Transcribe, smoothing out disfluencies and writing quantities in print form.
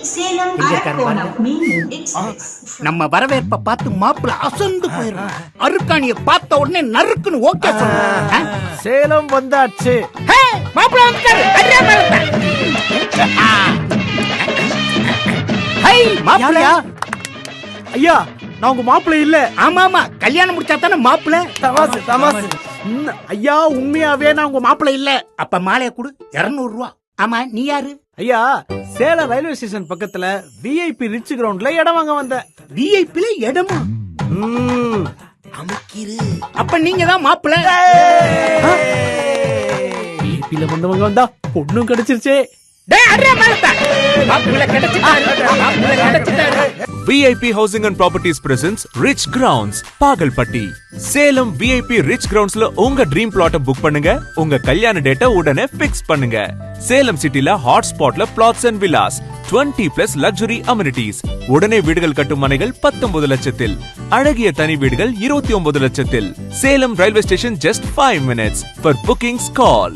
சேலம் அரக்கோணம் மீண்டும் எக்ஸ்பிரஸ். நம்ம வரவேற்ப பார்த்து மாப்பிள்ள அசந்து போயிடும். அருக்காணிய பார்த்த உடனே நறுக்குன்னு ஓகே சொல்லுங்க. சேலம் வந்தாச்சு. மாப்பிள்ள வந்துட்டாரு. அடியா மாப்பிள்ள. ஹை மாப்பிள்ள. ஐயா, நான் உங்க மாப்பிள்ளை இல்ல. ஆமா ஆமா, கல்யாணம் முடிச்சா தானே மாப்பிள்ள. தமாசு தமாசு. ஐயா, உண்மையாவே நான் உங்க மாப்பிள்ளை இல்ல. அப்ப மாலைய கொடு, 200 ரூபா. ஆமா, நீ யாரு? ஐயா, சேலம் ரயில்வே ஸ்டேஷன் பக்கத்துல விஐபி ரிச் கிரவுண்ட்ல இடம் வாங்க வந்தேன். விஐபில இடமா? அமைக்கிரு. அப்ப நீங்க தான் மாப்பிள்ள. விஐபில வந்தவங்க வந்தா பொண்ணும் கிடைச்சிருச்சே. VIP Housing and Properties presents Rich Grounds, Pagalpatti. Salem VIP Rich Groundsல உங்க ட்ரீம் பிளாட் புக் பண்ணுங்க. உங்க கல்யாண டேட்டை உடனே ஃபிக்ஸ் பண்ணுங்க. சேலம் சிட்டில ஹாட் ஸ்பாட்ல flats and villas, 20+ luxury amenities. உடனே வீடுகள் கட்டும் மனைகள் 19 லட்சத்தில், அழகிய தனி வீடுகள் 29 லட்சத்தில். Salem railway station just 5 minutes. For bookings call